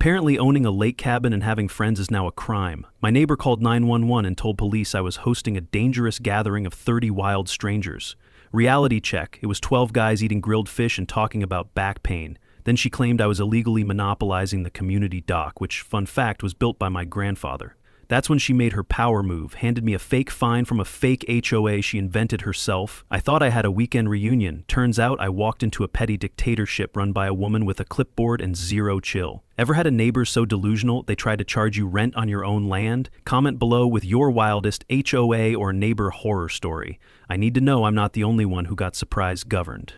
Apparently, owning a lake cabin and having friends is now a crime. My neighbor called 911 and told police I was hosting a dangerous gathering of 30 wild strangers. Reality check, it was 12 guys eating grilled fish and talking about back pain. Then she claimed I was illegally monopolizing the community dock, which, fun fact, was built by my grandfather. That's when she made her power move, handed me a fake fine from a fake HOA she invented herself. I thought I had a weekend reunion. Turns out I walked into a petty dictatorship run by a woman with a clipboard and zero chill. Ever had a neighbor so delusional they tried to charge you rent on your own land? Comment below with your wildest HOA or neighbor horror story. I need to know I'm not the only one who got surprise governed.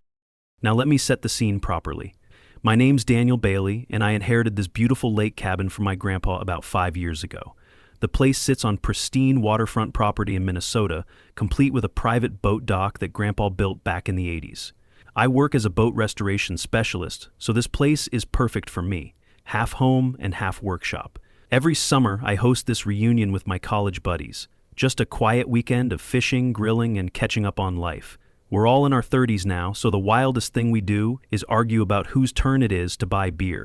Now let me set the scene properly. My name's Daniel Bailey, and I inherited this beautiful lake cabin from my grandpa about 5 years ago. The place sits on pristine waterfront property in Minnesota, complete with a private boat dock that Grandpa built back in the 80s. I work as a boat restoration specialist, so this place is perfect for me, half home and half workshop. Every summer, I host this reunion with my college buddies. Just a quiet weekend of fishing, grilling, and catching up on life. We're all in our 30s now, so the wildest thing we do is argue about whose turn it is to buy beer.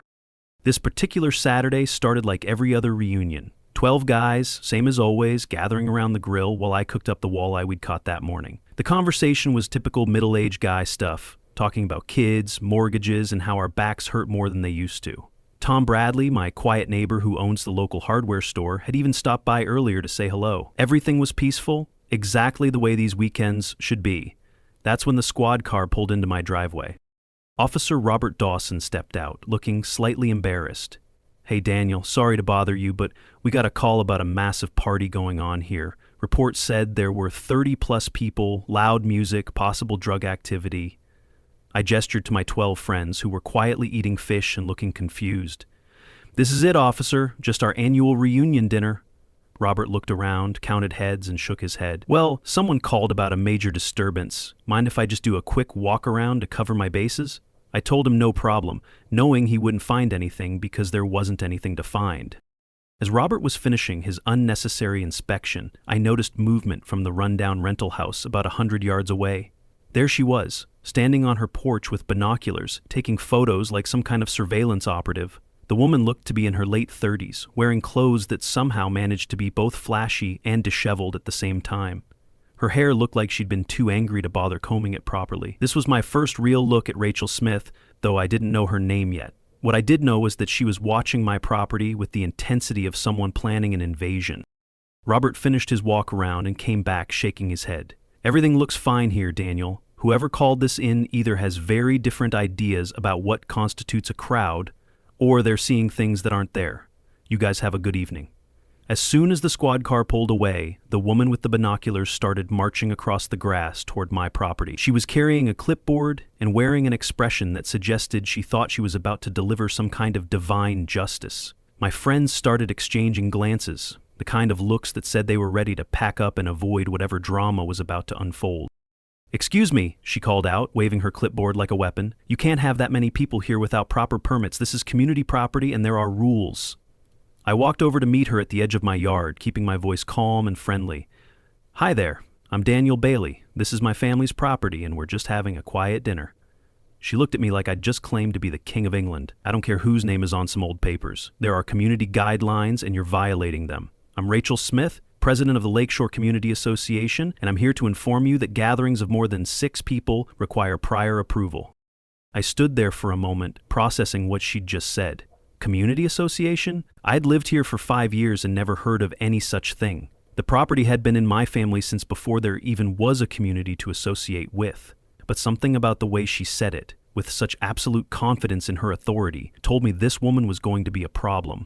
This particular Saturday started like every other reunion. 12 guys, same as always, gathering around the grill while I cooked up the walleye we'd caught that morning. The conversation was typical middle-aged guy stuff, talking about kids, mortgages, and how our backs hurt more than they used to. Tom Bradley, my quiet neighbor who owns the local hardware store, had even stopped by earlier to say hello. Everything was peaceful, exactly the way these weekends should be. That's when the squad car pulled into my driveway. Officer Robert Dawson stepped out, looking slightly embarrassed. "Hey Daniel, sorry to bother you, but we got a call about a massive party going on here. Reports said there were 30+ people, loud music, possible drug activity." I gestured to my 12 friends who were quietly eating fish and looking confused. "This is it, officer, just our annual reunion dinner." Robert looked around, counted heads, and shook his head. "Well, someone called about a major disturbance. Mind if I just do a quick walk around to cover my bases?" I told him no problem, knowing he wouldn't find anything because there wasn't anything to find. As Robert was finishing his unnecessary inspection, I noticed movement from the rundown rental house about 100 yards away. There she was, standing on her porch with binoculars, taking photos like some kind of surveillance operative. The woman looked to be in her late 30s, wearing clothes that somehow managed to be both flashy and disheveled at the same time. Her hair looked like she'd been too angry to bother combing it properly. This was my first real look at Rachel Smith, though I didn't know her name yet. What I did know was that she was watching my property with the intensity of someone planning an invasion. Robert finished his walk around and came back shaking his head. "Everything looks fine here, Daniel. Whoever called this in either has very different ideas about what constitutes a crowd, or they're seeing things that aren't there. You guys have a good evening." As soon as the squad car pulled away, the woman with the binoculars started marching across the grass toward my property. She was carrying a clipboard and wearing an expression that suggested she thought she was about to deliver some kind of divine justice. My friends started exchanging glances, the kind of looks that said they were ready to pack up and avoid whatever drama was about to unfold. "Excuse me," she called out, waving her clipboard like a weapon. "You can't have that many people here without proper permits. This is community property and there are rules." I walked over to meet her at the edge of my yard, keeping my voice calm and friendly. "Hi there, I'm Daniel Bailey. This is my family's property and we're just having a quiet dinner." She looked at me like I'd just claimed to be the King of England. "I don't care whose name is on some old papers. There are community guidelines and you're violating them. I'm Rachel Smith, president of the Lakeshore Community Association, and I'm here to inform you that gatherings of more than 6 people require prior approval." I stood there for a moment, processing what she'd just said. Community association? I'd lived here for 5 years and never heard of any such thing. The property had been in my family since before there even was a community to associate with. But something about the way she said it, with such absolute confidence in her authority, told me this woman was going to be a problem.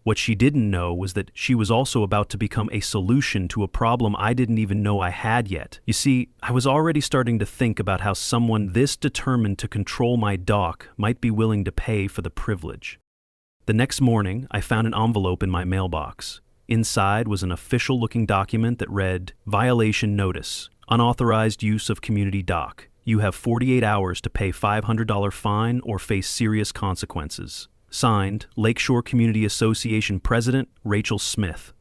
What she didn't know was that she was also about to become a solution to a problem I didn't even know I had yet. You see, I was already starting to think about how someone this determined to control my dock might be willing to pay for the privilege. The next morning, I found an envelope in my mailbox. Inside was an official-looking document that read, "Violation Notice, Unauthorized Use of Community Dock. You have 48 hours to pay $500 fine or face serious consequences." Signed, Lakeshore Community Association President, Rachel Smith.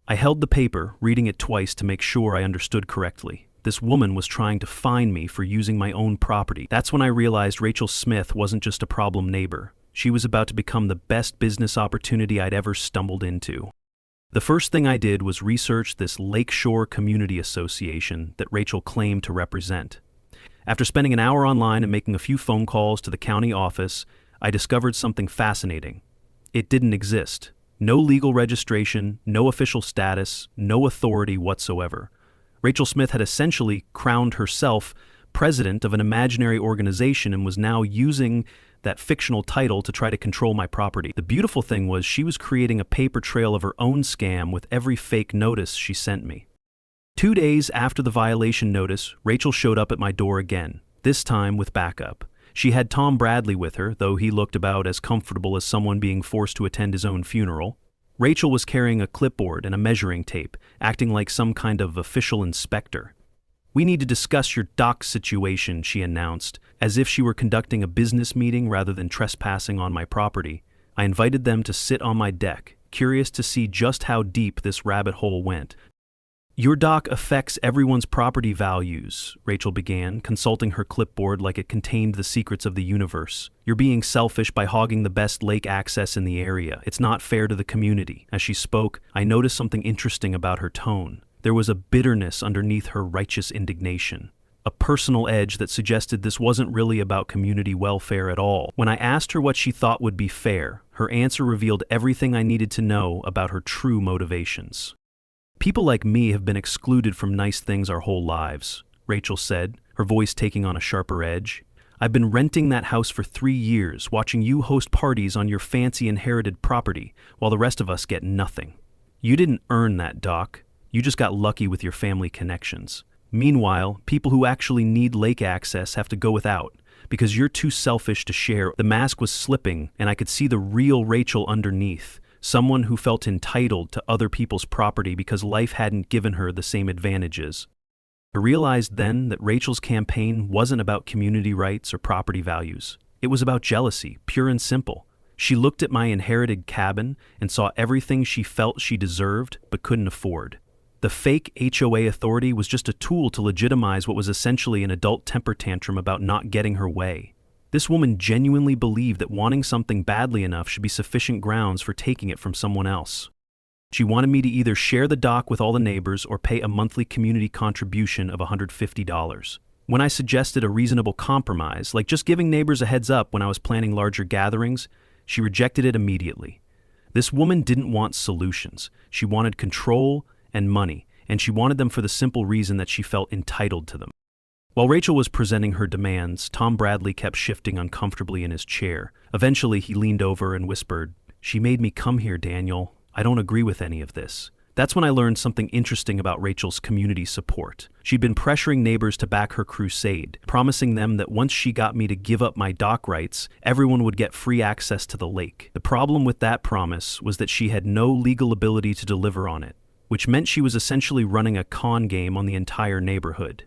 I held the paper, reading it twice to make sure I understood correctly. This woman was trying to fine me for using my own property. That's when I realized Rachel Smith wasn't just a problem neighbor. She was about to become the best business opportunity I'd ever stumbled into. The first thing I did was research this Lakeshore Community Association that Rachel claimed to represent. After spending an hour online and making a few phone calls to the county office, I discovered something fascinating. It didn't exist. No legal registration, no official status, no authority whatsoever. Rachel Smith had essentially crowned herself president of an imaginary organization and was now using that fictional title to try to control my property. The beautiful thing was she was creating a paper trail of her own scam with every fake notice she sent me. 2 days after the violation notice, Rachel showed up at my door again, this time with backup. She had Tom Bradley with her, though he looked about as comfortable as someone being forced to attend his own funeral. Rachel was carrying a clipboard and a measuring tape, acting like some kind of official inspector. "We need to discuss your dock situation," she announced, as if she were conducting a business meeting rather than trespassing on my property. I invited them to sit on my deck, curious to see just how deep this rabbit hole went. "Your dock affects everyone's property values," Rachel began, consulting her clipboard like it contained the secrets of the universe. "You're being selfish by hogging the best lake access in the area. It's not fair to the community." As she spoke, I noticed something interesting about her tone. There was a bitterness underneath her righteous indignation, a personal edge that suggested this wasn't really about community welfare at all. When I asked her what she thought would be fair, her answer revealed everything I needed to know about her true motivations. "People like me have been excluded from nice things our whole lives," Rachel said, her voice taking on a sharper edge. "I've been renting that house for 3 years, watching you host parties on your fancy inherited property, while the rest of us get nothing. You didn't earn that, Doc. You just got lucky with your family connections. Meanwhile, people who actually need lake access have to go without, because you're too selfish to share." The mask was slipping, and I could see the real Rachel underneath, someone who felt entitled to other people's property because life hadn't given her the same advantages. I realized then that Rachel's campaign wasn't about community rights or property values. It was about jealousy, pure and simple. She looked at my inherited cabin and saw everything she felt she deserved but couldn't afford. The fake HOA authority was just a tool to legitimize what was essentially an adult temper tantrum about not getting her way. This woman genuinely believed that wanting something badly enough should be sufficient grounds for taking it from someone else. She wanted me to either share the dock with all the neighbors or pay a monthly community contribution of $150. When I suggested a reasonable compromise, like just giving neighbors a heads up when I was planning larger gatherings, she rejected it immediately. This woman didn't want solutions. She wanted control and money, and she wanted them for the simple reason that she felt entitled to them. While Rachel was presenting her demands, Tom Bradley kept shifting uncomfortably in his chair. Eventually, he leaned over and whispered, "She made me come here, Daniel. I don't agree with any of this." That's when I learned something interesting about Rachel's community support. She'd been pressuring neighbors to back her crusade, promising them that once she got me to give up my dock rights, everyone would get free access to the lake. The problem with that promise was that she had no legal ability to deliver on it, which meant she was essentially running a con game on the entire neighborhood.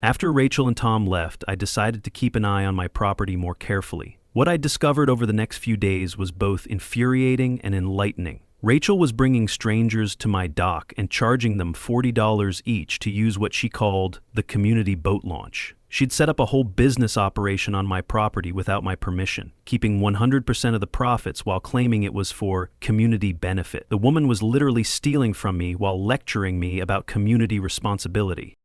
After Rachel and Tom left, I decided to keep an eye on my property more carefully. What I discovered over the next few days was both infuriating and enlightening. Rachel was bringing strangers to my dock and charging them $40 each to use what she called the community boat launch. She'd set up a whole business operation on my property without my permission, keeping 100% of the profits while claiming it was for community benefit. The woman was literally stealing from me while lecturing me about community responsibility.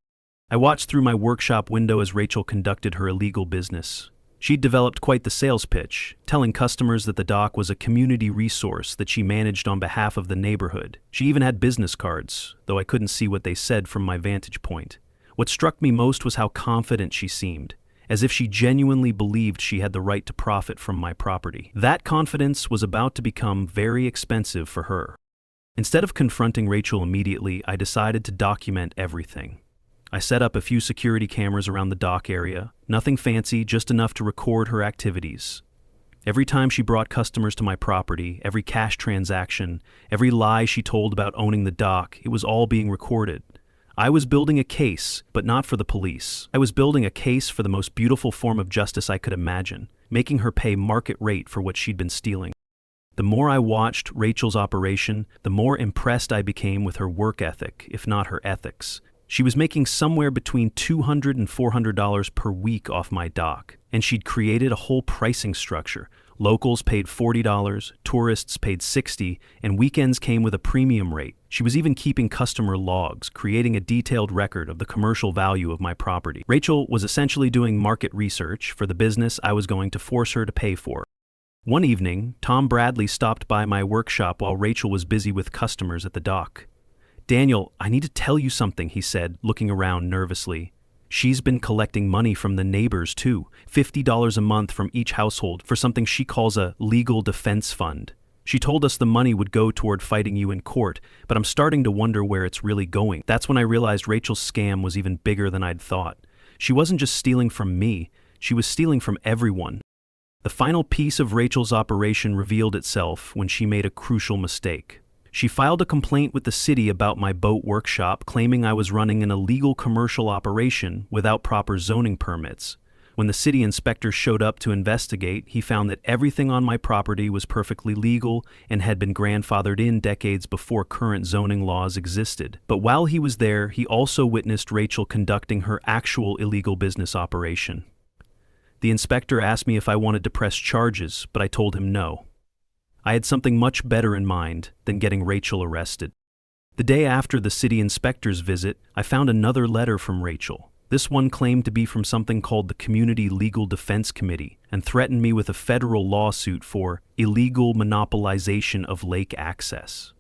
I watched through my workshop window as Rachel conducted her illegal business. She'd developed quite the sales pitch, telling customers that the dock was a community resource that she managed on behalf of the neighborhood. She even had business cards, though I couldn't see what they said from my vantage point. What struck me most was how confident she seemed, as if she genuinely believed she had the right to profit from my property. That confidence was about to become very expensive for her. Instead of confronting Rachel immediately, I decided to document everything. I set up a few security cameras around the dock area, nothing fancy, just enough to record her activities. Every time she brought customers to my property, every cash transaction, every lie she told about owning the dock, it was all being recorded. I was building a case, but not for the police. I was building a case for the most beautiful form of justice I could imagine, making her pay market rate for what she'd been stealing. The more I watched Rachel's operation, the more impressed I became with her work ethic, if not her ethics. She was making somewhere between $200 and $400 per week off my dock, and she'd created a whole pricing structure, Locals paid $40, tourists paid $60, and weekends came with a premium rate. She was even keeping customer logs, creating a detailed record of the commercial value of my property. Rachel was essentially doing market research for the business I was going to force her to pay for. One evening, Tom Bradley stopped by my workshop while Rachel was busy with customers at the dock. "Daniel, I need to tell you something," he said, looking around nervously. "She's been collecting money from the neighbors too, $50 a month from each household for something she calls a legal defense fund. She told us the money would go toward fighting you in court, but I'm starting to wonder where it's really going." That's when I realized Rachel's scam was even bigger than I'd thought. She wasn't just stealing from me, she was stealing from everyone. The final piece of Rachel's operation revealed itself when she made a crucial mistake. She filed a complaint with the city about my boat workshop, claiming I was running an illegal commercial operation without proper zoning permits. When the city inspector showed up to investigate, he found that everything on my property was perfectly legal and had been grandfathered in decades before current zoning laws existed. But while he was there, he also witnessed Rachel conducting her actual illegal business operation. The inspector asked me if I wanted to press charges, but I told him no. I had something much better in mind than getting Rachel arrested. The day after the city inspector's visit, I found another letter from Rachel. This one claimed to be from something called the Community Legal Defense Committee and threatened me with a federal lawsuit for illegal monopolization of lake access.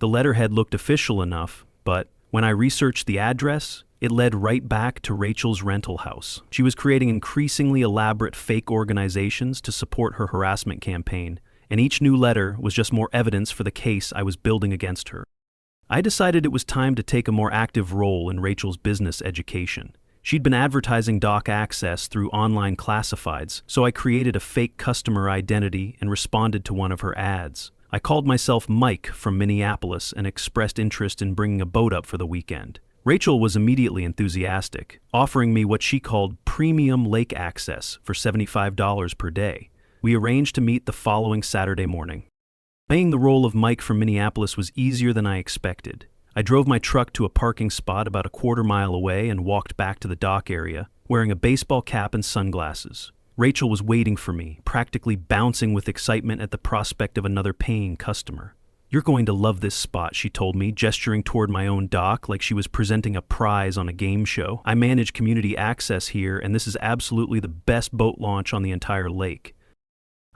The letterhead looked official enough, but when I researched the address, it led right back to Rachel's rental house. She was creating increasingly elaborate fake organizations to support her harassment campaign, and each new letter was just more evidence for the case I was building against her. I decided it was time to take a more active role in Rachel's business education. She'd been advertising Dock Access through online classifieds, so I created a fake customer identity and responded to one of her ads. I called myself Mike from Minneapolis and expressed interest in bringing a boat up for the weekend. Rachel was immediately enthusiastic, offering me what she called premium lake access for $75 per day. We arranged to meet the following Saturday morning. Playing the role of Mike from Minneapolis was easier than I expected. I drove my truck to a parking spot about a quarter-mile away and walked back to the dock area, wearing a baseball cap and sunglasses. Rachel was waiting for me, practically bouncing with excitement at the prospect of another paying customer. "You're going to love this spot," she told me, gesturing toward my own dock like she was presenting a prize on a game show. "I manage community access here, and this is absolutely the best boat launch on the entire lake."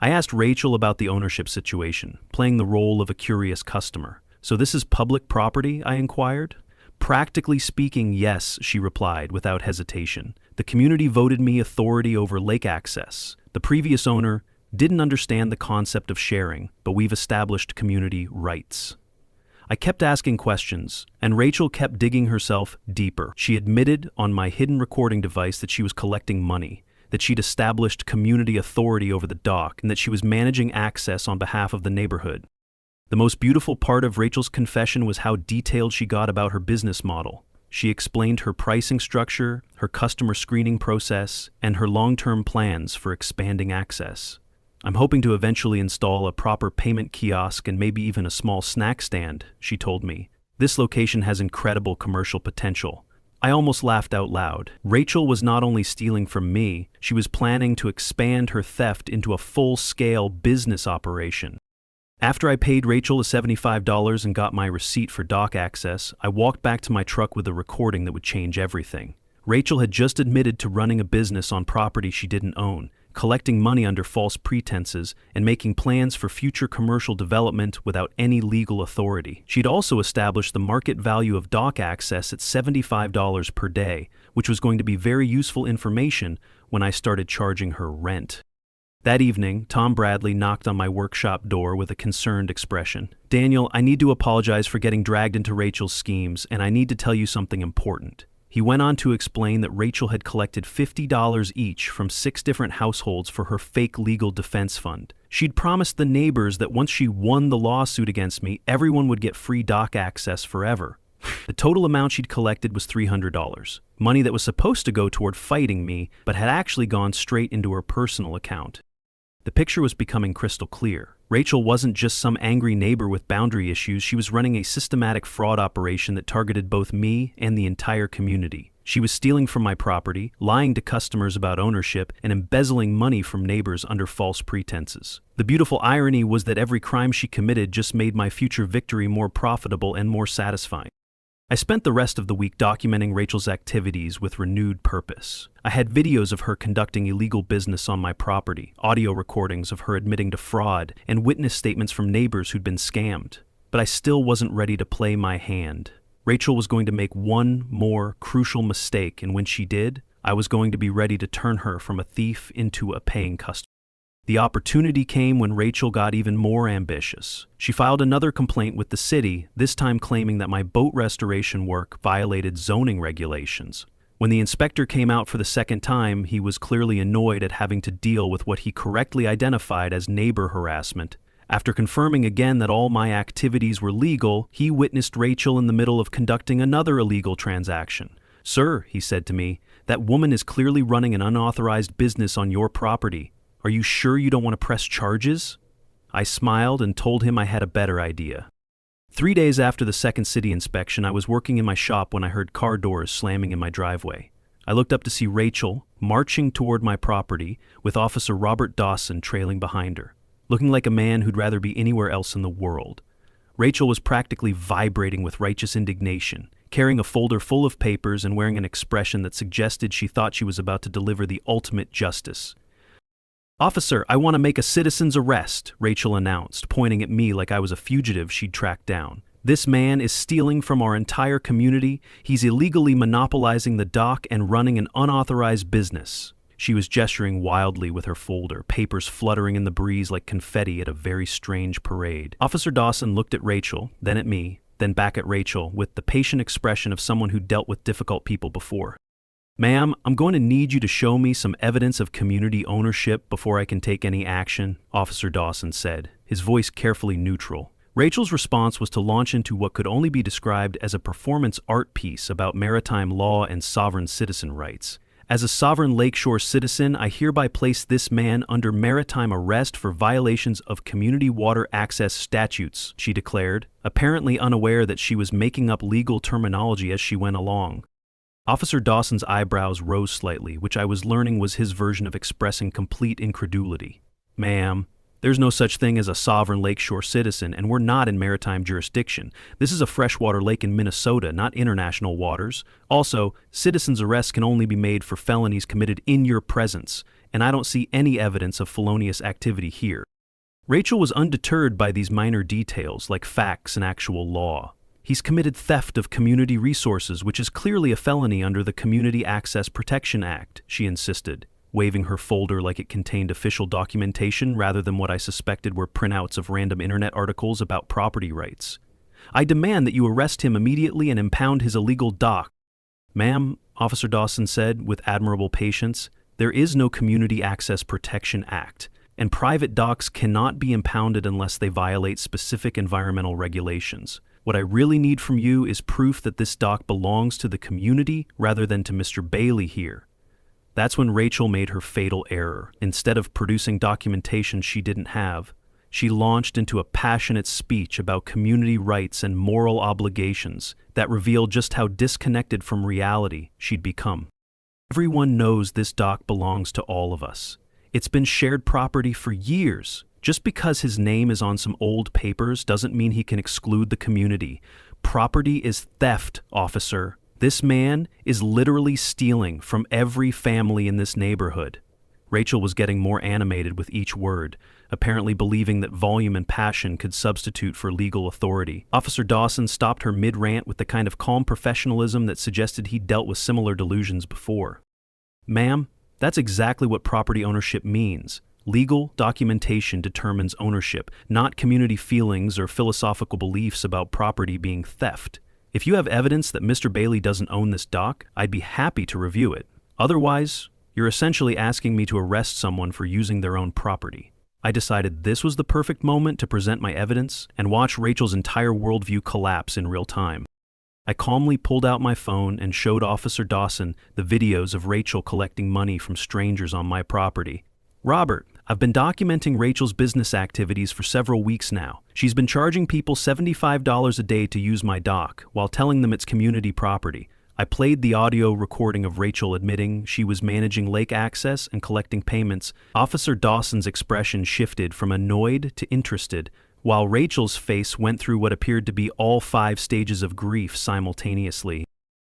I asked Rachel about the ownership situation, playing the role of a curious customer. "So this is public property?" I inquired. "Practically speaking, yes," she replied without hesitation. "The community voted me authority over lake access. The previous owner didn't understand the concept of sharing, but we've established community rights." I kept asking questions, and Rachel kept digging herself deeper. She admitted on my hidden recording device that she was collecting money, that she'd established community authority over the dock, and that she was managing access on behalf of the neighborhood. The most beautiful part of Rachel's confession was how detailed she got about her business model. She explained her pricing structure, her customer screening process, and her long-term plans for expanding access. "I'm hoping to eventually install a proper payment kiosk and maybe even a small snack stand," she told me. "This location has incredible commercial potential." I almost laughed out loud. Rachel was not only stealing from me, she was planning to expand her theft into a full-scale business operation. After I paid Rachel the $75 and got my receipt for dock access, I walked back to my truck with a recording that would change everything. Rachel had just admitted to running a business on property she didn't own, collecting money under false pretenses, and making plans for future commercial development without any legal authority. She'd also established the market value of dock access at $75 per day, which was going to be very useful information when I started charging her rent. That evening, Tom Bradley knocked on my workshop door with a concerned expression. "Daniel, I need to apologize for getting dragged into Rachel's schemes, and I need to tell you something important." He went on to explain that Rachel had collected $50 each from 6 different households for her fake legal defense fund. She'd promised the neighbors that once she won the lawsuit against me, everyone would get free dock access forever. The total amount she'd collected was $300, money that was supposed to go toward fighting me, but had actually gone straight into her personal account. The picture was becoming crystal clear. Rachel wasn't just some angry neighbor with boundary issues, she was running a systematic fraud operation that targeted both me and the entire community. She was stealing from my property, lying to customers about ownership, and embezzling money from neighbors under false pretenses. The beautiful irony was that every crime she committed just made my future victory more profitable and more satisfying. I spent the rest of the week documenting Rachel's activities with renewed purpose. I had videos of her conducting illegal business on my property, audio recordings of her admitting to fraud, and witness statements from neighbors who'd been scammed. But I still wasn't ready to play my hand. Rachel was going to make one more crucial mistake, and when she did, I was going to be ready to turn her from a thief into a paying customer. The opportunity came when Rachel got even more ambitious. She filed another complaint with the city, this time claiming that my boat restoration work violated zoning regulations. When the inspector came out for the second time, he was clearly annoyed at having to deal with what he correctly identified as neighbor harassment. After confirming again that all my activities were legal, he witnessed Rachel in the middle of conducting another illegal transaction. "Sir," he said to me, "that woman is clearly running an unauthorized business on your property. Are you sure you don't want to press charges?" I smiled and told him I had a better idea. 3 days after the second city inspection, I was working in my shop when I heard car doors slamming in my driveway. I looked up to see Rachel marching toward my property with Officer Robert Dawson trailing behind her, looking like a man who'd rather be anywhere else in the world. Rachel was practically vibrating with righteous indignation, carrying a folder full of papers and wearing an expression that suggested she thought she was about to deliver the ultimate justice. "Officer, I want to make a citizen's arrest," Rachel announced, pointing at me like I was a fugitive she'd tracked down. "This man is stealing from our entire community. He's illegally monopolizing the dock and running an unauthorized business." She was gesturing wildly with her folder, papers fluttering in the breeze like confetti at a very strange parade. Officer Dawson looked at Rachel, then at me, then back at Rachel, with the patient expression of someone who dealt with difficult people before. "Ma'am, I'm going to need you to show me some evidence of community ownership before I can take any action," Officer Dawson said, his voice carefully neutral. Rachel's response was to launch into what could only be described as a performance art piece about maritime law and sovereign citizen rights. "As a sovereign lakeshore citizen, I hereby place this man under maritime arrest for violations of community water access statutes," she declared, apparently unaware that she was making up legal terminology as she went along. Officer Dawson's eyebrows rose slightly, which I was learning was his version of expressing complete incredulity. "Ma'am, there's no such thing as a sovereign lakeshore citizen, and we're not in maritime jurisdiction. This is a freshwater lake in Minnesota, not international waters. Also, citizens' arrests can only be made for felonies committed in your presence, and I don't see any evidence of felonious activity here." Rachel was undeterred by these minor details, like facts and actual law. "He's committed theft of community resources, which is clearly a felony under the Community Access Protection Act," she insisted, waving her folder like it contained official documentation rather than what I suspected were printouts of random internet articles about property rights. "I demand that you arrest him immediately and impound his illegal dock." "Ma'am," Officer Dawson said with admirable patience, "there is no Community Access Protection Act, and private docks cannot be impounded unless they violate specific environmental regulations. What I really need from you is proof that this dock belongs to the community rather than to Mr. Bailey here." That's when Rachel made her fatal error. Instead of producing documentation she didn't have, she launched into a passionate speech about community rights and moral obligations that revealed just how disconnected from reality she'd become. "Everyone knows this dock belongs to all of us. It's been shared property for years. Just because his name is on some old papers doesn't mean he can exclude the community. Property is theft, officer. This man is literally stealing from every family in this neighborhood." Rachel was getting more animated with each word, apparently believing that volume and passion could substitute for legal authority. Officer Dawson stopped her mid-rant with the kind of calm professionalism that suggested he'd dealt with similar delusions before. "Ma'am, that's exactly what property ownership means. Legal documentation determines ownership, not community feelings or philosophical beliefs about property being theft. If you have evidence that Mr. Bailey doesn't own this dock, I'd be happy to review it. Otherwise, you're essentially asking me to arrest someone for using their own property." I decided this was the perfect moment to present my evidence and watch Rachel's entire worldview collapse in real time. I calmly pulled out my phone and showed Officer Dawson the videos of Rachel collecting money from strangers on my property. "Robert, I've been documenting Rachel's business activities for several weeks now. She's been charging people $75 a day to use my dock, while telling them it's community property. I played the audio recording of Rachel admitting she was managing lake access and collecting payments. Officer Dawson's expression shifted from annoyed to interested, while Rachel's face went through what appeared to be all 5 stages of grief simultaneously.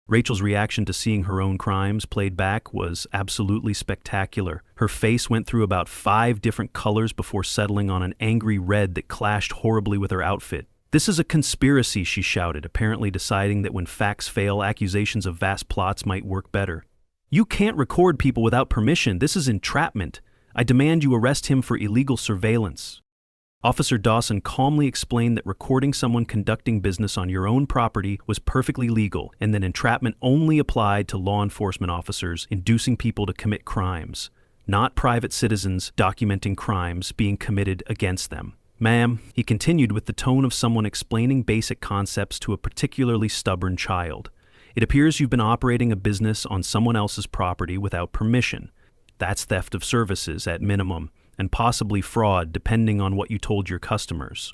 Rachel's reaction to seeing her own crimes played back was absolutely spectacular. Her face went through about 5 different colors before settling on an angry red that clashed horribly with her outfit. "This is a conspiracy," she shouted, apparently deciding that when facts fail, accusations of vast plots might work better. "You can't record people without permission. This is entrapment. I demand you arrest him for illegal surveillance." Officer Dawson calmly explained that recording someone conducting business on your own property was perfectly legal, and that entrapment only applied to law enforcement officers inducing people to commit crimes, not private citizens documenting crimes being committed against them. "Ma'am," he continued with the tone of someone explaining basic concepts to a particularly stubborn child, "it appears you've been operating a business on someone else's property without permission. That's theft of services at minimum, and possibly fraud depending on what you told your customers."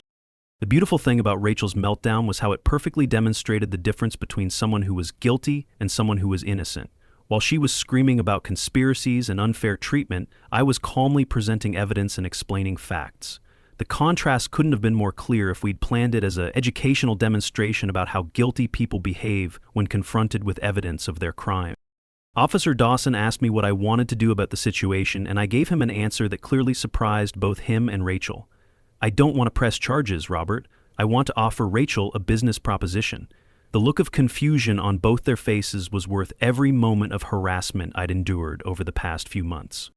The beautiful thing about Rachel's meltdown was how it perfectly demonstrated the difference between someone who was guilty and someone who was innocent. While she was screaming about conspiracies and unfair treatment, I was calmly presenting evidence and explaining facts. The contrast couldn't have been more clear if we'd planned it as an educational demonstration about how guilty people behave when confronted with evidence of their crime. Officer Dawson asked me what I wanted to do about the situation, and I gave him an answer that clearly surprised both him and Rachel. "I don't want to press charges, Robert. I want to offer Rachel a business proposition." The look of confusion on both their faces was worth every moment of harassment I'd endured over the past few months.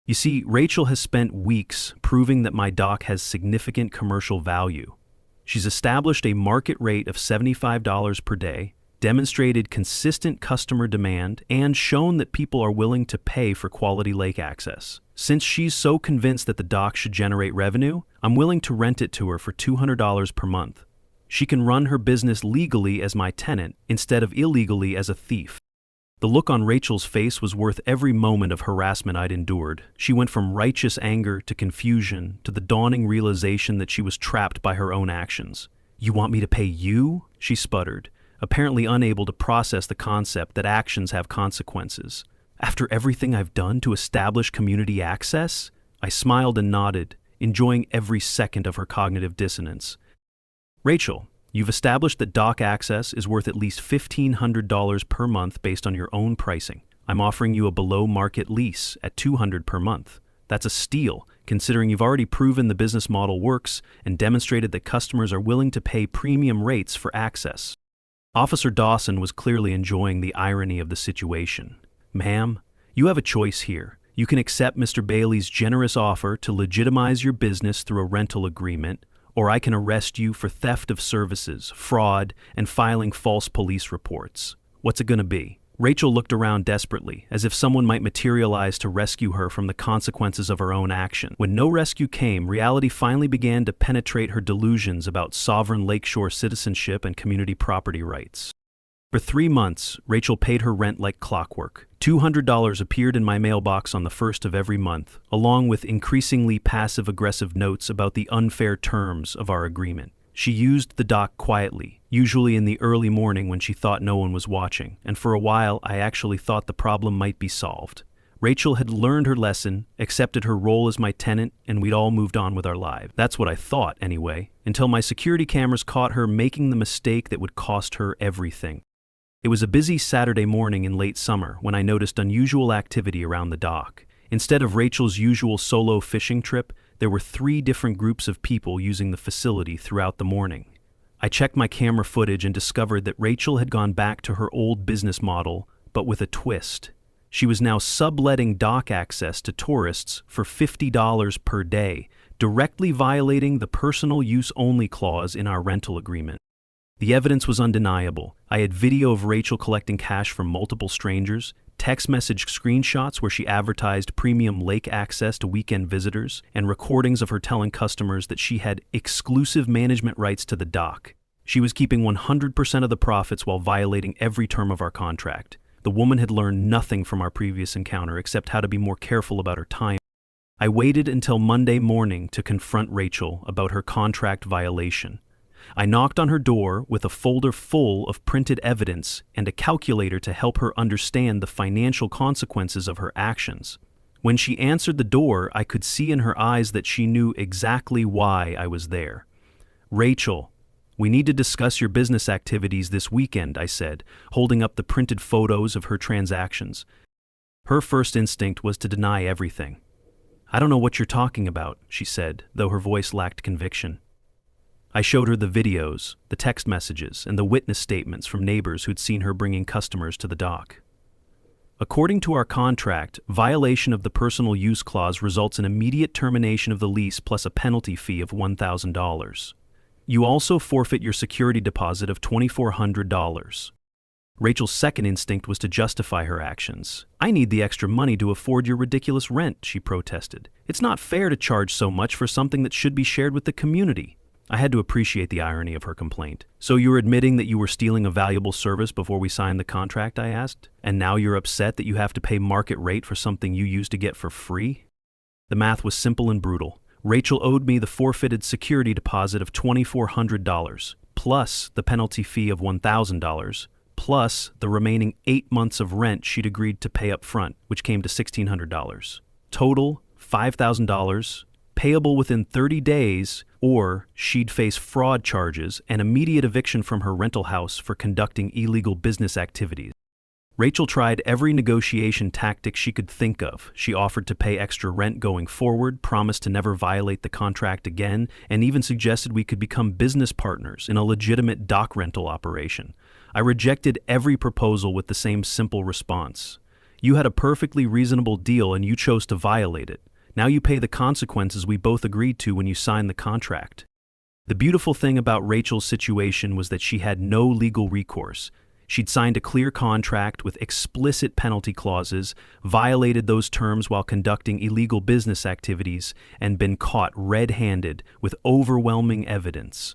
You see, Rachel has spent weeks proving that my dock has significant commercial value. She's established a market rate of $75 per day, demonstrated consistent customer demand, and shown that people are willing to pay for quality lake access. Since she's so convinced that the dock should generate revenue, I'm willing to rent it to her for $200 per month. She can run her business legally as my tenant instead of illegally as a thief. The look on Rachel's face was worth every moment of harassment I'd endured. She went from righteous anger to confusion to the dawning realization that she was trapped by her own actions. "You want me to pay you?" she sputtered, apparently unable to process the concept that actions have consequences. "After everything I've done to establish community access?" I smiled and nodded, enjoying every second of her cognitive dissonance. "Rachel, you've established that dock access is worth at least $1,500 per month based on your own pricing. I'm offering you a below-market lease at $200 per month. That's a steal, considering you've already proven the business model works and demonstrated that customers are willing to pay premium rates for access." Officer Dawson was clearly enjoying the irony of the situation. "Ma'am, you have a choice here. You can accept Mr. Bailey's generous offer to legitimize your business through a rental agreement, or I can arrest you for theft of services, fraud, and filing false police reports. What's it going to be?" Rachel looked around desperately, as if someone might materialize to rescue her from the consequences of her own action. When no rescue came, reality finally began to penetrate her delusions about sovereign lakeshore citizenship and community property rights. For 3 months, Rachel paid her rent like clockwork. $200 appeared in my mailbox on the first of every month, along with increasingly passive-aggressive notes about the unfair terms of our agreement. She used the dock quietly, usually in the early morning when she thought no one was watching, and for a while I actually thought the problem might be solved. Rachel had learned her lesson, accepted her role as my tenant, and we'd all moved on with our lives. That's what I thought, anyway, until my security cameras caught her making the mistake that would cost her everything. It was a busy Saturday morning in late summer when I noticed unusual activity around the dock. Instead of Rachel's usual solo fishing trip, there were 3 different groups of people using the facility throughout the morning. I checked my camera footage and discovered that Rachel had gone back to her old business model, but with a twist. She was now subletting dock access to tourists for $50 per day, directly violating the personal use only clause in our rental agreement. The evidence was undeniable. I had video of Rachel collecting cash from multiple strangers, text message screenshots where she advertised premium lake access to weekend visitors, and recordings of her telling customers that she had exclusive management rights to the dock. She was keeping 100% of the profits while violating every term of our contract. The woman had learned nothing from our previous encounter except how to be more careful about her time. I waited until Monday morning to confront Rachel about her contract violation. I knocked on her door with a folder full of printed evidence and a calculator to help her understand the financial consequences of her actions. When she answered the door, I could see in her eyes that she knew exactly why I was there. "Rachel, we need to discuss your business activities this weekend," I said, holding up the printed photos of her transactions. Her first instinct was to deny everything. "I don't know what you're talking about," she said, though her voice lacked conviction. I showed her the videos, the text messages, and the witness statements from neighbors who'd seen her bringing customers to the dock. "According to our contract, violation of the personal use clause results in immediate termination of the lease plus a penalty fee of $1,000. You also forfeit your security deposit of $2,400. Rachel's second instinct was to justify her actions. "I need the extra money to afford your ridiculous rent," she protested. "It's not fair to charge so much for something that should be shared with the community." I had to appreciate the irony of her complaint. "So you're admitting that you were stealing a valuable service before we signed the contract?" I asked. "And now you're upset that you have to pay market rate for something you used to get for free?" The math was simple and brutal. Rachel owed me the forfeited security deposit of $2,400, plus the penalty fee of $1,000, plus the remaining 8 months of rent she'd agreed to pay up front, which came to $1,600. Total, $5,000, payable within 30 days, or she'd face fraud charges and immediate eviction from her rental house for conducting illegal business activities. Rachel tried every negotiation tactic she could think of. She offered to pay extra rent going forward, promised to never violate the contract again, and even suggested we could become business partners in a legitimate dock rental operation. I rejected every proposal with the same simple response. "You had a perfectly reasonable deal and you chose to violate it. Now you pay the consequences we both agreed to when you signed the contract." The beautiful thing about Rachel's situation was that she had no legal recourse. She'd signed a clear contract with explicit penalty clauses, violated those terms while conducting illegal business activities, and been caught red-handed with overwhelming evidence.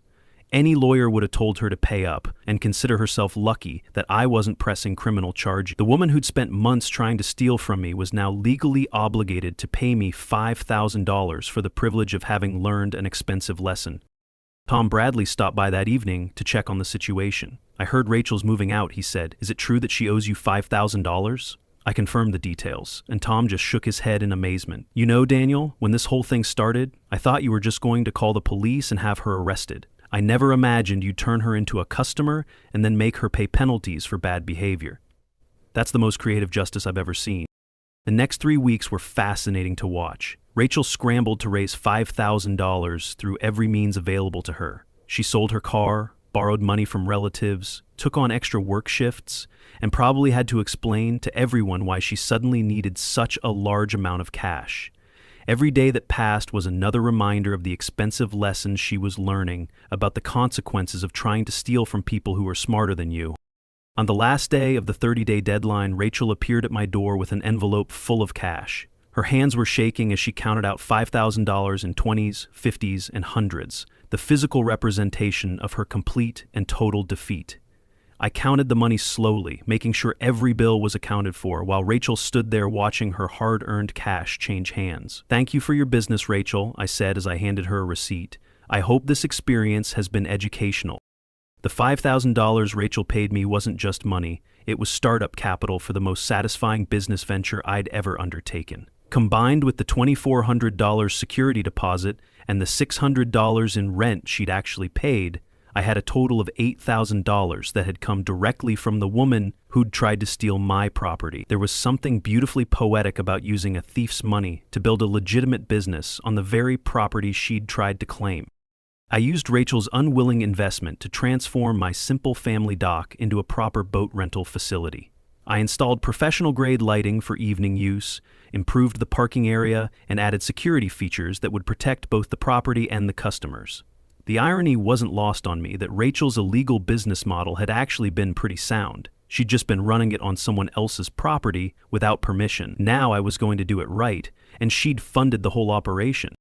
Any lawyer would have told her to pay up and consider herself lucky that I wasn't pressing criminal charges. The woman who'd spent months trying to steal from me was now legally obligated to pay me $5,000 for the privilege of having learned an expensive lesson. Tom Bradley stopped by that evening to check on the situation. "I heard Rachel's moving out," he said. "Is it true that she owes you $5,000? I confirmed the details, and Tom just shook his head in amazement. "You know, Daniel, when this whole thing started, I thought you were just going to call the police and have her arrested. I never imagined you'd turn her into a customer and then make her pay penalties for bad behavior." That's the most creative justice I've ever seen. The next 3 weeks were fascinating to watch. Rachel scrambled to raise $5,000 through every means available to her. She sold her car, borrowed money from relatives, took on extra work shifts, and probably had to explain to everyone why she suddenly needed such a large amount of cash. Every day that passed was another reminder of the expensive lessons she was learning about the consequences of trying to steal from people who were smarter than you. On the last day of the 30-day deadline, Rachel appeared at my door with an envelope full of cash. Her hands were shaking as she counted out $5,000 in 20s, 50s, and hundreds, the physical representation of her complete and total defeat. I counted the money slowly, making sure every bill was accounted for, while Rachel stood there watching her hard-earned cash change hands. "Thank you for your business, Rachel," I said as I handed her a receipt. "I hope this experience has been educational." The $5,000 Rachel paid me wasn't just money, it was startup capital for the most satisfying business venture I'd ever undertaken. Combined with the $2,400 security deposit and the $600 in rent she'd actually paid, I had a total of $8,000 that had come directly from the woman who'd tried to steal my property. There was something beautifully poetic about using a thief's money to build a legitimate business on the very property she'd tried to claim. I used Rachel's unwilling investment to transform my simple family dock into a proper boat rental facility. I installed professional-grade lighting for evening use, improved the parking area, and added security features that would protect both the property and the customers. The irony wasn't lost on me that Rachel's illegal business model had actually been pretty sound. She'd just been running it on someone else's property without permission. Now I was going to do it right, and she'd funded the whole operation.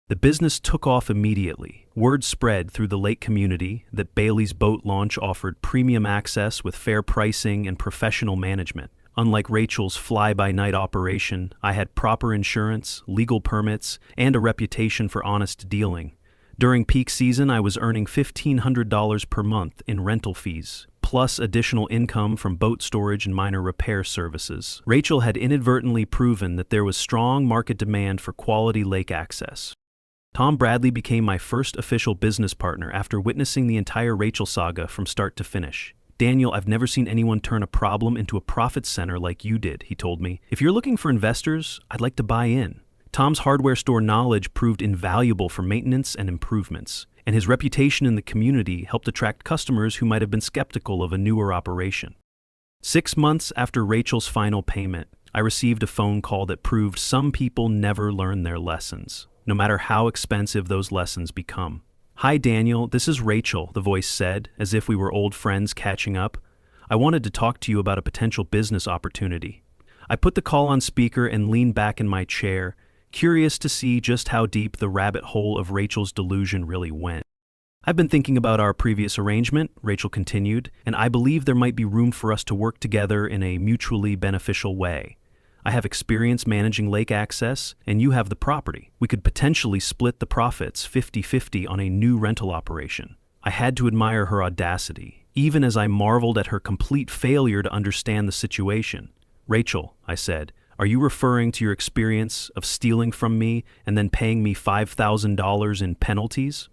The business took off immediately. Word spread through the lake community that Bailey's Boat Launch offered premium access with fair pricing and professional management. Unlike Rachel's fly-by-night operation, I had proper insurance, legal permits, and a reputation for honest dealing. During peak season, I was earning $1,500 per month in rental fees, plus additional income from boat storage and minor repair services. Rachel had inadvertently proven that there was strong market demand for quality lake access. Tom Bradley became my first official business partner after witnessing the entire Rachel saga from start to finish. "Daniel, I've never seen anyone turn a problem into a profit center like you did," he told me. "If you're looking for investors, I'd like to buy in." Tom's hardware store knowledge proved invaluable for maintenance and improvements, and his reputation in the community helped attract customers who might have been skeptical of a newer operation. 6 months after Rachel's final payment, I received a phone call that proved some people never learn their lessons, no matter how expensive those lessons become. "Hi Daniel, this is Rachel," the voice said, as if we were old friends catching up. "I wanted to talk to you about a potential business opportunity." I put the call on speaker and leaned back in my chair, curious to see just how deep the rabbit hole of Rachel's delusion really went. "I've been thinking about our previous arrangement," Rachel continued, "and I believe there might be room for us to work together in a mutually beneficial way. I have experience managing lake access, and you have the property. We could potentially split the profits 50-50 on a new rental operation." I had to admire her audacity, even as I marveled at her complete failure to understand the situation. "Rachel," I said, "are you referring to your experience of stealing from me and then paying me $5,000 in penalties?"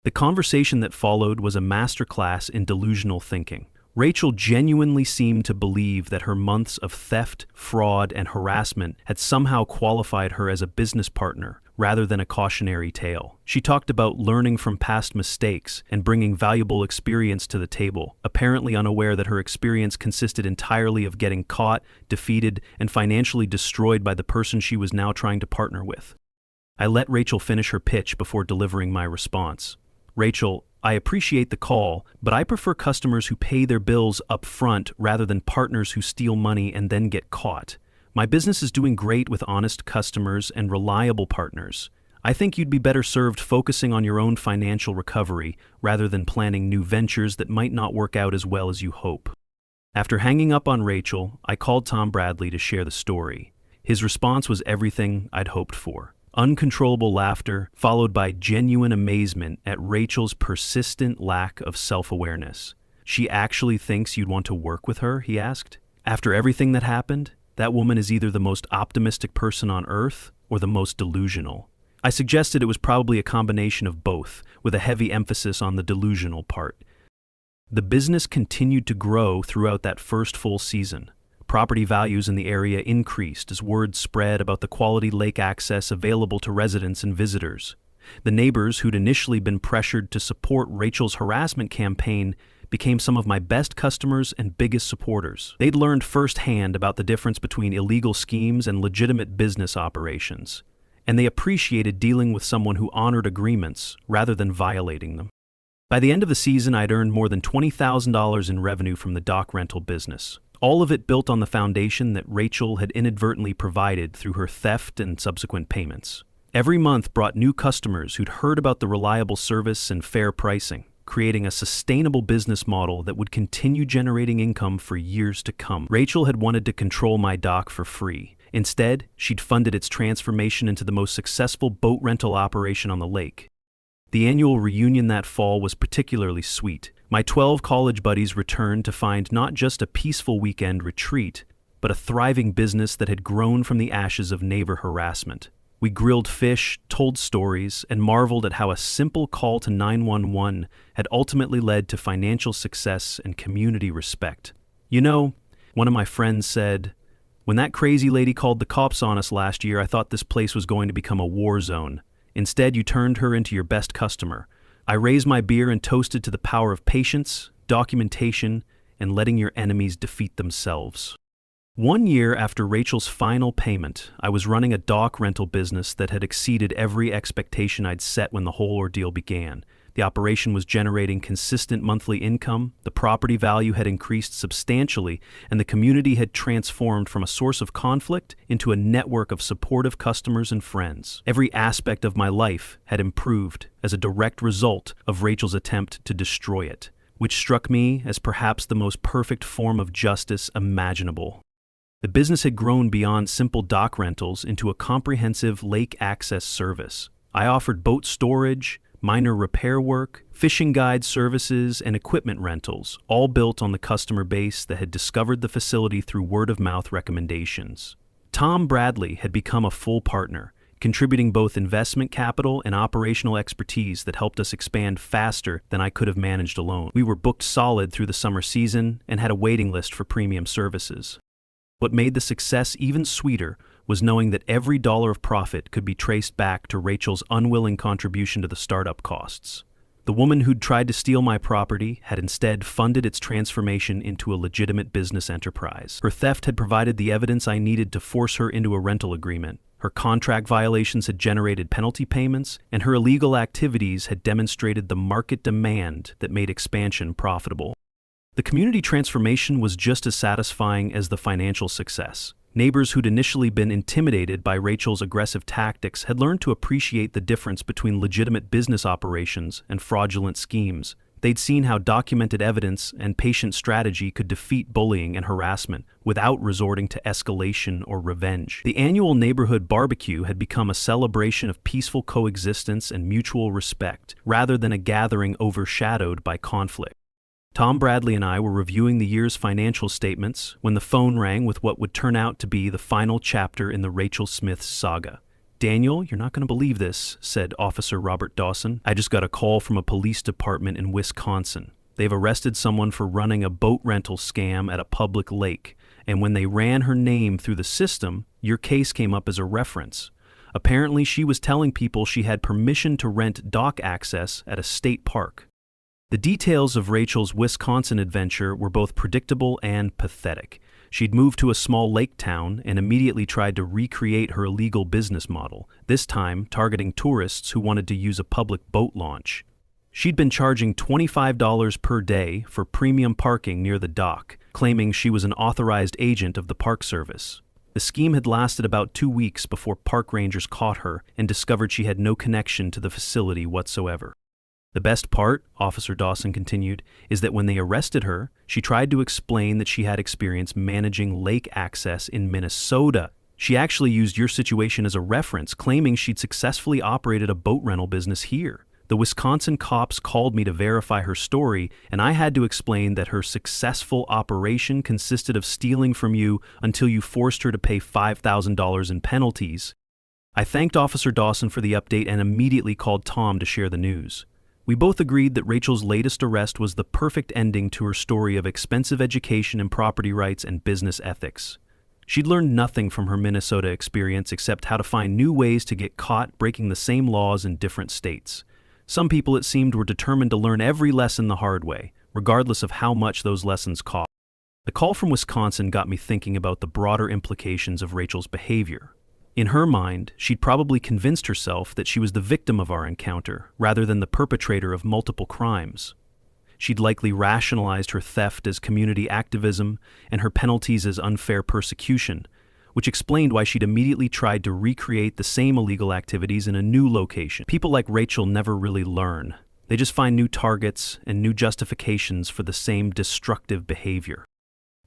The conversation that followed was a masterclass in delusional thinking. Rachel genuinely seemed to believe that her months of theft, fraud, and harassment had somehow qualified her as a business partner rather than a cautionary tale. She talked about learning from past mistakes and bringing valuable experience to the table, apparently unaware that her experience consisted entirely of getting caught, defeated, and financially destroyed by the person she was now trying to partner with. I let Rachel finish her pitch before delivering my response. "Rachel, I appreciate the call, but I prefer customers who pay their bills up front rather than partners who steal money and then get caught. My business is doing great with honest customers and reliable partners. I think you'd be better served focusing on your own financial recovery rather than planning new ventures that might not work out as well as you hope." After hanging up on Rachel, I called Tom Bradley to share the story. His response was everything I'd hoped for. Uncontrollable laughter, followed by genuine amazement at Rachel's persistent lack of self-awareness. "She actually thinks you'd want to work with her?" he asked. "After everything that happened, that woman is either the most optimistic person on earth or the most delusional." I suggested it was probably a combination of both, with a heavy emphasis on the delusional part. The business continued to grow throughout that first full season. Property values in the area increased as word spread about the quality lake access available to residents and visitors. The neighbors who'd initially been pressured to support Rachel's harassment campaign became some of my best customers and biggest supporters. They'd learned firsthand about the difference between illegal schemes and legitimate business operations, and they appreciated dealing with someone who honored agreements rather than violating them. By the end of the season, I'd earned more than $20,000 in revenue from the dock rental business. All of it built on the foundation that Rachel had inadvertently provided through her theft and subsequent payments. Every month brought new customers who'd heard about the reliable service and fair pricing, creating a sustainable business model that would continue generating income for years to come. Rachel had wanted to control my dock for free. Instead, she'd funded its transformation into the most successful boat rental operation on the lake. The annual reunion that fall was particularly sweet. My 12 college buddies returned to find not just a peaceful weekend retreat, but a thriving business that had grown from the ashes of neighbor harassment. We grilled fish, told stories, and marveled at how a simple call to 911 had ultimately led to financial success and community respect. "You know," one of my friends said, "when that crazy lady called the cops on us last year, I thought this place was going to become a war zone. Instead, you turned her into your best customer." I raised my beer and toasted to the power of patience, documentation, and letting your enemies defeat themselves. 1 year after Rachel's final payment, I was running a dock rental business that had exceeded every expectation I'd set when the whole ordeal began. The operation was generating consistent monthly income, the property value had increased substantially, and the community had transformed from a source of conflict into a network of supportive customers and friends. Every aspect of my life had improved as a direct result of Rachel's attempt to destroy it, which struck me as perhaps the most perfect form of justice imaginable. The business had grown beyond simple dock rentals into a comprehensive lake access service. I offered boat storage, minor repair work, fishing guide services, and equipment rentals, all built on the customer base that had discovered the facility through word-of-mouth recommendations. Tom Bradley had become a full partner, contributing both investment capital and operational expertise that helped us expand faster than I could have managed alone. We were booked solid through the summer season and had a waiting list for premium services. What made the success even sweeter was knowing that every dollar of profit could be traced back to Rachel's unwilling contribution to the startup costs. The woman who'd tried to steal my property had instead funded its transformation into a legitimate business enterprise. Her theft had provided the evidence I needed to force her into a rental agreement. Her contract violations had generated penalty payments, and her illegal activities had demonstrated the market demand that made expansion profitable. The community transformation was just as satisfying as the financial success. Neighbors who'd initially been intimidated by Rachel's aggressive tactics had learned to appreciate the difference between legitimate business operations and fraudulent schemes. They'd seen how documented evidence and patient strategy could defeat bullying and harassment without resorting to escalation or revenge. The annual neighborhood barbecue had become a celebration of peaceful coexistence and mutual respect, rather than a gathering overshadowed by conflict. Tom Bradley and I were reviewing the year's financial statements when the phone rang with what would turn out to be the final chapter in the Rachel Smith saga. "Daniel, you're not going to believe this," said Officer Robert Dawson. "I just got a call from a police department in Wisconsin. They've arrested someone for running a boat rental scam at a public lake, and when they ran her name through the system, your case came up as a reference. Apparently, she was telling people she had permission to rent dock access at a state park." The details of Rachel's Wisconsin adventure were both predictable and pathetic. She'd moved to a small lake town and immediately tried to recreate her illegal business model, this time targeting tourists who wanted to use a public boat launch. She'd been charging $25 per day for premium parking near the dock, claiming she was an authorized agent of the Park Service. The scheme had lasted about 2 weeks before park rangers caught her and discovered she had no connection to the facility whatsoever. "The best part," Officer Dawson continued, "is that when they arrested her, she tried to explain that she had experience managing lake access in Minnesota. She actually used your situation as a reference, claiming she'd successfully operated a boat rental business here. The Wisconsin cops called me to verify her story, and I had to explain that her successful operation consisted of stealing from you until you forced her to pay $5,000 in penalties." I thanked Officer Dawson for the update and immediately called Tom to share the news. We both agreed that Rachel's latest arrest was the perfect ending to her story of expensive education in property rights and business ethics. She'd learned nothing from her Minnesota experience except how to find new ways to get caught breaking the same laws in different states. Some people, it seemed, were determined to learn every lesson the hard way, regardless of how much those lessons cost. The call from Wisconsin got me thinking about the broader implications of Rachel's behavior. In her mind, she'd probably convinced herself that she was the victim of our encounter, rather than the perpetrator of multiple crimes. She'd likely rationalized her theft as community activism and her penalties as unfair persecution, which explained why she'd immediately tried to recreate the same illegal activities in a new location. People like Rachel never really learn. They just find new targets and new justifications for the same destructive behavior.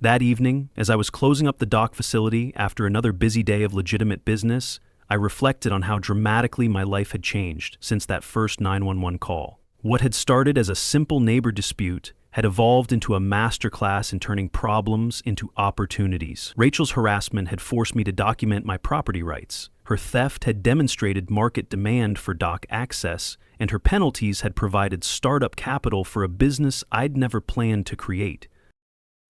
That evening, as I was closing up the dock facility after another busy day of legitimate business, I reflected on how dramatically my life had changed since that first 911 call. What had started as a simple neighbor dispute had evolved into a masterclass in turning problems into opportunities. Rachel's harassment had forced me to document my property rights. Her theft had demonstrated market demand for dock access, and her penalties had provided startup capital for a business I'd never planned to create.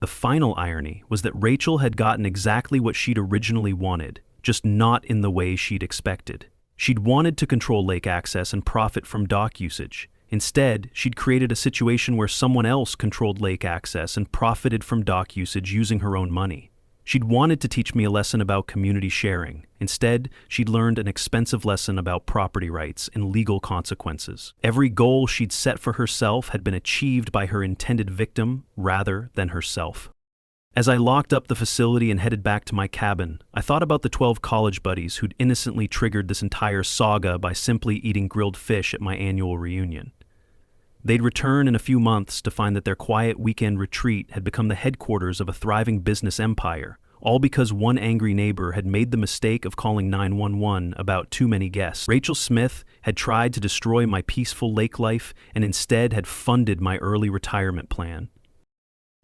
The final irony was that Rachel had gotten exactly what she'd originally wanted, just not in the way she'd expected. She'd wanted to control lake access and profit from dock usage. Instead, she'd created a situation where someone else controlled lake access and profited from dock usage using her own money. She'd wanted to teach me a lesson about community sharing. Instead, she'd learned an expensive lesson about property rights and legal consequences. Every goal she'd set for herself had been achieved by her intended victim rather than herself. As I locked up the facility and headed back to my cabin, I thought about the 12 college buddies who'd innocently triggered this entire saga by simply eating grilled fish at my annual reunion. They'd return in a few months to find that their quiet weekend retreat had become the headquarters of a thriving business empire, all because one angry neighbor had made the mistake of calling 911 about too many guests. Rachel Smith had tried to destroy my peaceful lake life and instead had funded my early retirement plan.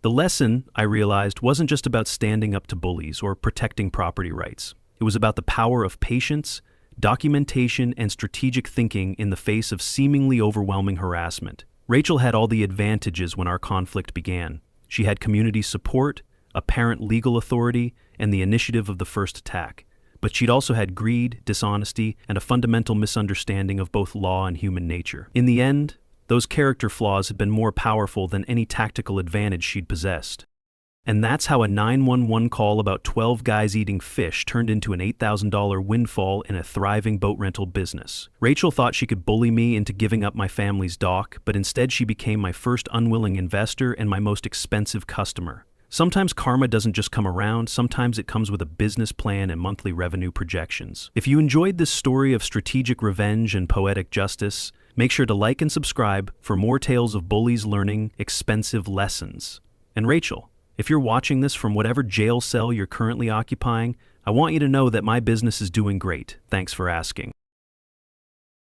The lesson, I realized, wasn't just about standing up to bullies or protecting property rights. It was about the power of patience, documentation, and strategic thinking in the face of seemingly overwhelming harassment. Rachel had all the advantages when our conflict began. She had community support, apparent legal authority, and the initiative of the first attack. But she'd also had greed, dishonesty, and a fundamental misunderstanding of both law and human nature. In the end, those character flaws had been more powerful than any tactical advantage she'd possessed. And that's how a 911 call about 12 guys eating fish turned into an $8,000 windfall in a thriving boat rental business. Rachel thought she could bully me into giving up my family's dock, but instead she became my first unwilling investor and my most expensive customer. Sometimes karma doesn't just come around, sometimes it comes with a business plan and monthly revenue projections. If you enjoyed this story of strategic revenge and poetic justice, make sure to like and subscribe for more tales of bullies learning expensive lessons. And Rachel, if you're watching this from whatever jail cell you're currently occupying, I want you to know that my business is doing great. Thanks for asking.